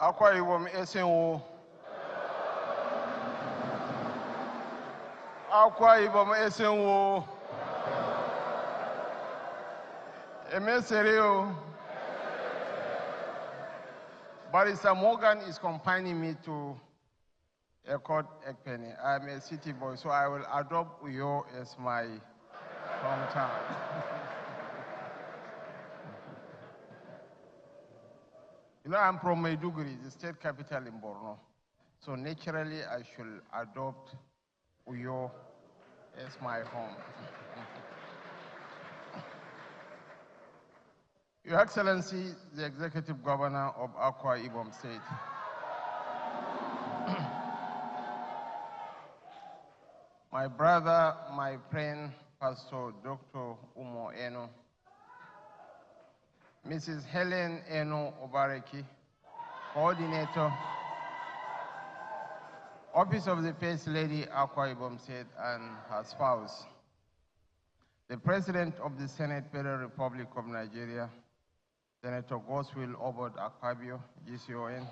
Akwa Ibom Esenwo. Akwa Ibom Esenwo. Emesereo. Barrister Morgan is confining me to a court Ekpeni. I'm a city boy, so I will adopt Uyo as my hometown. You know, I'm from Maiduguri, the state capital in Borno. So naturally, I should adopt Uyo as my home. Your Excellency, the Executive Governor of Akwa Ibom State. My brother, my friend, Pastor Dr. Umo Eno, Mrs. Helen Eno Obareki, Coordinator, Office of the First Lady, Akwa Ibom State, and her spouse, the President of the Senate, Federal Republic of Nigeria, Senator Goswill Obod Akpabio, GCON,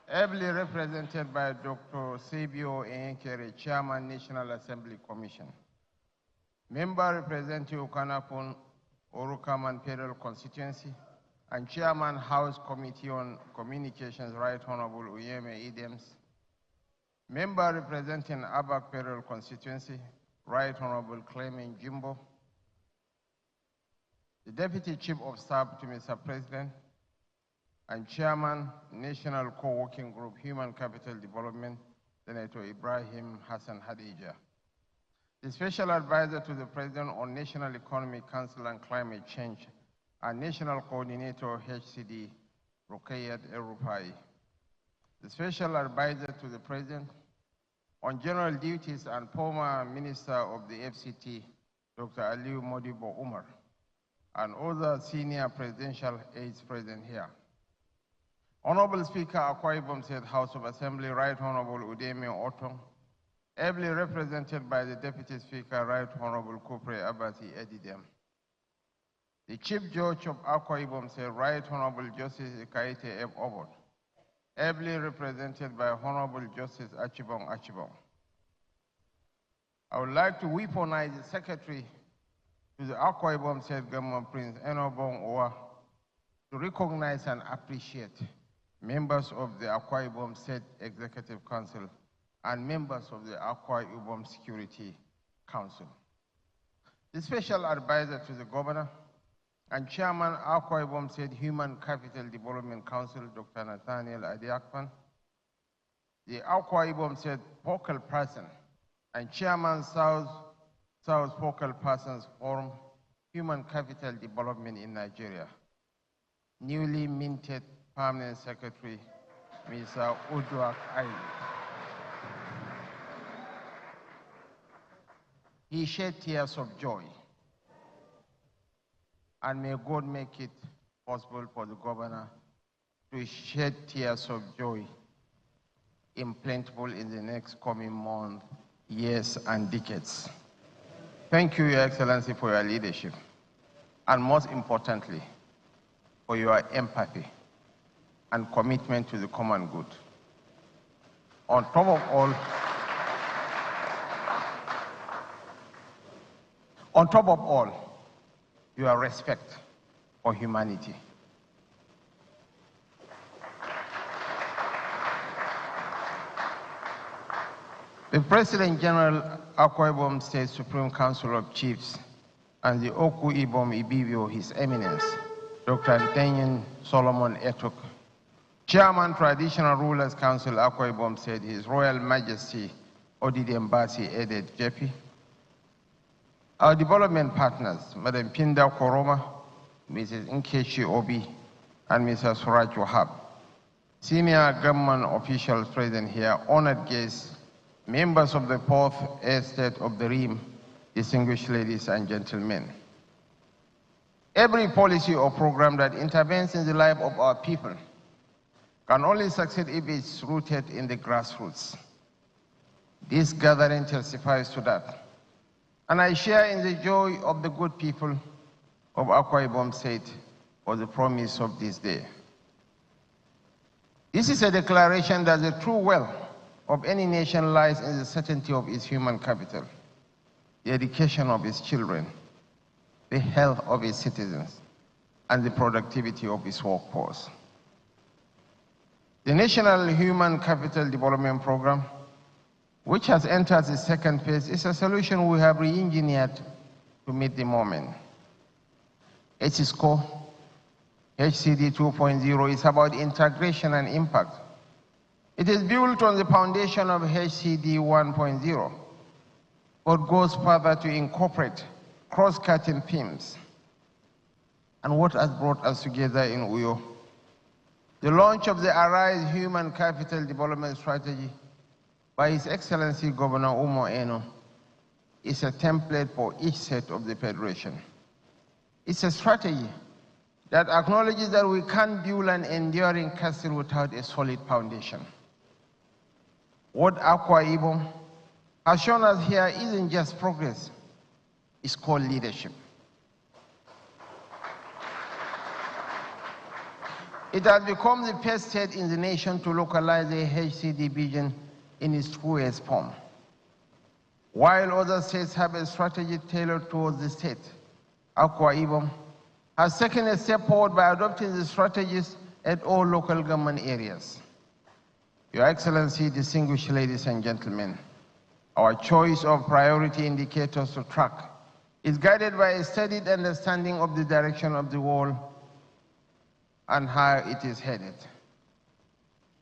ably represented by Dr. Sabio Enkere, Chairman, National Assembly Commission, Member representing Ukanapon, Orukaman Federal Constituency, and Chairman, House Committee on Communications, Right Honorable Uyeme Idems, Member representing Abak Federal Constituency, Right Honorable Clement Jimbo, the Deputy Chief of Staff to Mr. President, and Chairman, National Co-working Group, Human Capital Development, Senator Ibrahim Hassan Hadija. The Special Advisor to the President on National Economic Council and Climate Change, and National Coordinator, HCD, Rukayat El-Rufai. The Special Advisor to the President on General Duties and former Minister of the FCT, Dr. Aliu Modibo Umar, and other senior presidential aides present here. Honorable Speaker, Akwa Ibom State House of Assembly, Right Honorable Udeme Otto, ably represented by the Deputy Speaker, Right Honorable Kupre Abati Edidem. The Chief Judge of Akwa Ibom State, Right Honorable Justice Ikaite Eb Obot, ably represented by Honorable Justice Achibong Achibong. I would like to weaponize the Secretary to the Akwa Ibom State Government, Prince Enobong Owa, to recognize and appreciate members of the Akwa Ibom State Executive Council and members of the Akwa Ibom Security Council. The Special Advisor to the Governor and Chairman, Akwa Ibom State Human Capital Development Council, Dr. Nathaniel Adiakpan, the Akwa Ibom State Focal Person and Chairman, South Focal Persons Forum, Human Capital Development in Nigeria, newly minted Permanent Secretary, Mr. Uduak Aili. He shed tears of joy, and may God make it possible for the governor to shed tears of joy in plentiful in the next coming month, years, and decades. Thank you, Your Excellency, for your leadership, and most importantly, for your empathy and commitment to the common good. On top of all, your respect for humanity. The President General Akwa Ibom State Supreme Council of Chiefs and the Oku Ibom Ibibio, His Eminence, Dr. Ntenyen Solomon Etok, Chairman Traditional Rulers Council Akwa Ibom State, His Royal Majesty Odidi Mbasi Edet Jepi, our development partners, Madam Pinda Koroma, Mrs. Nkechi Obi, and Mr. Suraj Wahab, senior government officials present here, honored guests, members of the Fourth Estate of the Rim, distinguished ladies and gentlemen. Every policy or program that intervenes in the life of our people can only succeed if it's rooted in the grassroots. This gathering testifies to that. And I share in the joy of the good people of Akwa Ibom State for the promise of this day. This is a declaration that the true wealth of any nation lies in the certainty of its human capital, the education of its children, the health of its citizens, and the productivity of its workforce. The National Human Capital Development Program, which has entered its second phase, is a solution we have re-engineered to meet the moment. At its core, HCD 2.0 is about integration and impact. It is built on the foundation of HCD 1.0, but goes further to incorporate cross-cutting themes. And what has brought us together in Uyo? The launch of the Arise Human Capital Development Strategy by His Excellency Governor Umo Eno is a template for each set of the Federation. It's a strategy that acknowledges that we can't build an enduring castle without a solid foundation. What Akwa Ibom has shown us here isn't just progress, it's called leadership. It has become the first state in the nation to localize the HCD vision in its truest form. While other states have a strategy tailored towards the state, Akwa Ibom has taken a step forward by adopting the strategies at all local government areas. Your Excellency, distinguished ladies and gentlemen, our choice of priority indicators to track is guided by a studied understanding of the direction of the world and how it is headed.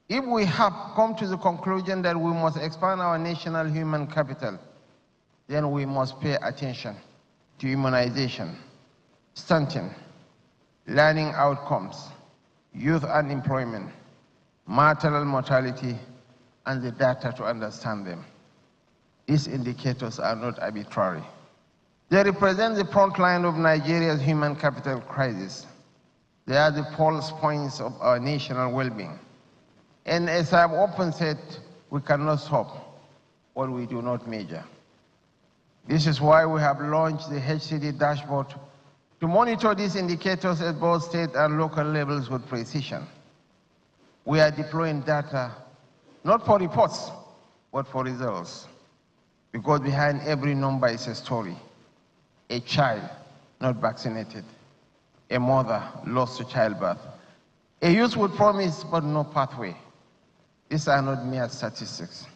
If we have come to the conclusion that we must expand our national human capital, then we must pay attention to immunization, stunting, learning outcomes, youth unemployment, maternal mortality, and the data to understand them. These indicators are not arbitrary. They represent the front line of Nigeria's human capital crisis. They are the pulse points of our national well-being. And as I've often said, we cannot stop what we do not measure. This is why we have launched the HCD dashboard to monitor these indicators at both state and local levels with precision. We are deploying data not for reports, but for results. Because behind every number is a story. A child not vaccinated, a mother lost to childbirth, a youth with promise but no pathway. These are not mere statistics,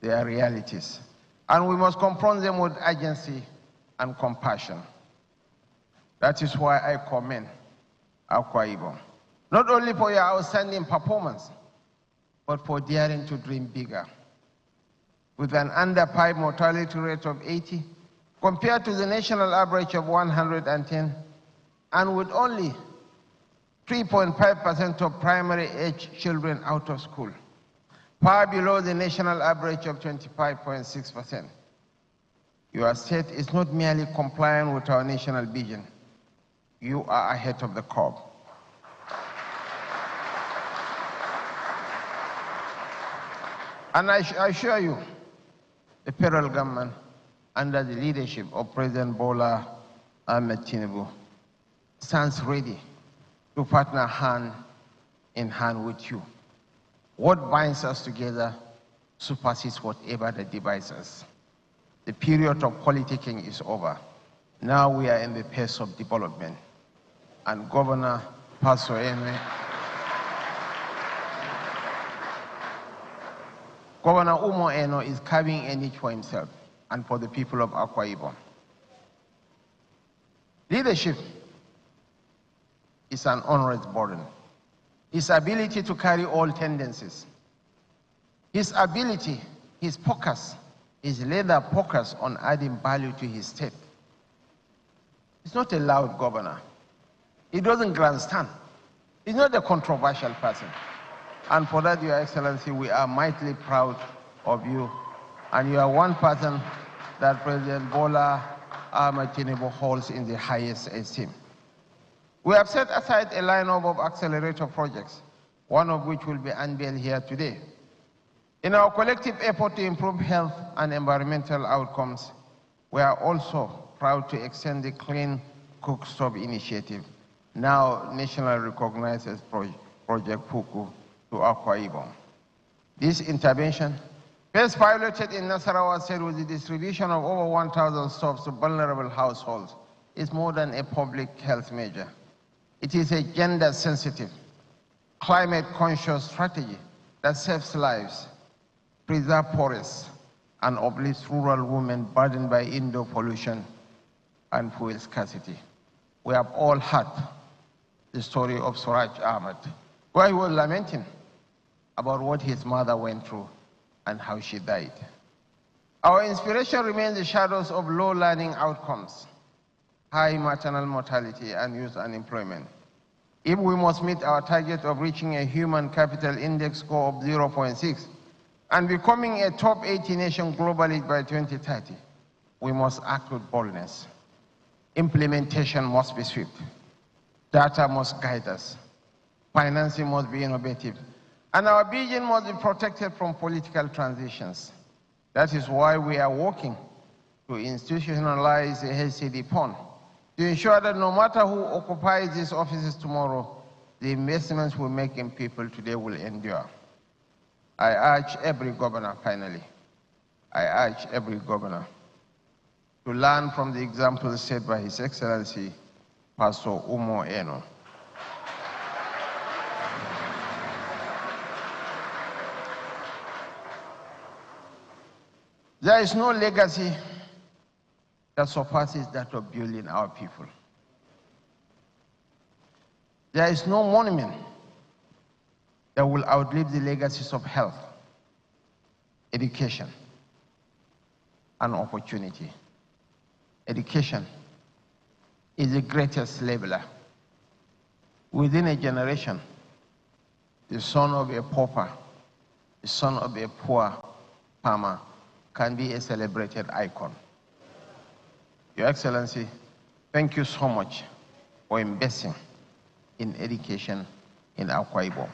they are realities. And we must confront them with urgency and compassion. That is why I commend Akwa Ibom, not only for your outstanding performance, but for daring to dream bigger. With an under-5 mortality rate of 80, compared to the national average of 110, and with only 3.5% of primary-age children out of school, far below the national average of 25.6%. Your state is not merely compliant with our national vision, you are ahead of the curve. And I assure you, the federal government, under the leadership of President Bola Ahmed Tinubu, stands ready to partner hand in hand with you. What binds us together surpasses whatever that divides us. The period of politicking is over. Now we are in the phase of development. And Governor Pastor Governor Umo Eno is carving a niche for himself and for the people of Akwa Ibom. Leadership is an onerous burden. His ability to carry all tendencies, his ability, his focus, his laser focus on adding value to his state. He's not a loud governor. He doesn't grandstand. He's not a controversial person. And for that, Your Excellency, we are mightily proud of you. And you are one person that President Bola Ahmed Tinubu holds in the highest esteem. We have set aside a lineup of accelerator projects, one of which will be unveiled here today. In our collective effort to improve health and environmental outcomes, we are also proud to extend the Clean Cook Stove initiative, now nationally recognized as Project Fuku, to to Akwa Ibom. This intervention, first piloted in Nasarawa State with the distribution of over 1,000 stoves to vulnerable households, is more than a public health measure. It is a gender-sensitive, climate-conscious strategy that saves lives, preserves forests, and uplifts rural women burdened by indoor pollution and fuel scarcity. We have all heard the story of Suraj Ahmed, where he was lamenting about what his mother went through and how she died. Our inspiration remains the shadows of low learning outcomes, high maternal mortality, and youth unemployment. If we must meet our target of reaching a human capital index score of 0.6 and becoming a top 80 nation globally by 2030, we must act with boldness. Implementation must be swift. Data must guide us. Financing must be innovative. And our vision must be protected from political transitions. That is why we are working to institutionalize the HCD fund, to ensure that no matter who occupies these offices tomorrow, the investments we make in people today will endure. I urge every governor, finally, I urge every governor to learn from the example set by His Excellency, Pastor Umo Eno. There is no legacy that surpasses that of building our people. There is no monument that will outlive the legacies of health, education, and opportunity. Education is the greatest leveler. Within a generation, the son of a pauper, the son of a poor farmer, can be a celebrated icon. Your Excellency, thank you so much for investing in education in Akwa Ibom.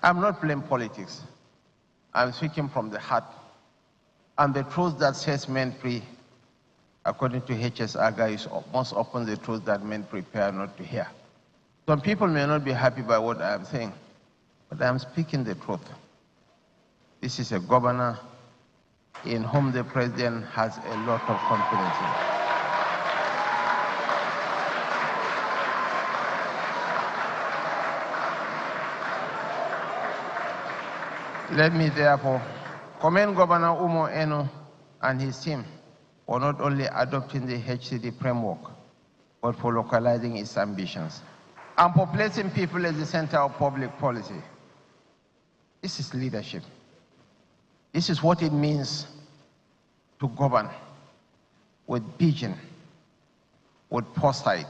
I'm not playing politics. I'm speaking from the heart. And the truth that sets men free, according to H.S. Aga, is most often the truth that men prepare not to hear. Some people may not be happy by what I am saying, but I am speaking the truth. This is a governor in whom the president has a lot of confidence in. Let me therefore commend Governor Umo Eno and his team for not only adopting the HCD framework, but for localizing its ambitions and for placing people at the center of public policy. This is leadership. This is what it means to govern with vision, with foresight,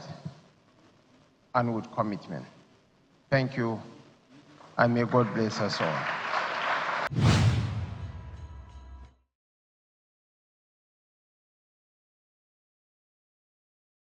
and with commitment. Thank you, and may God bless us all.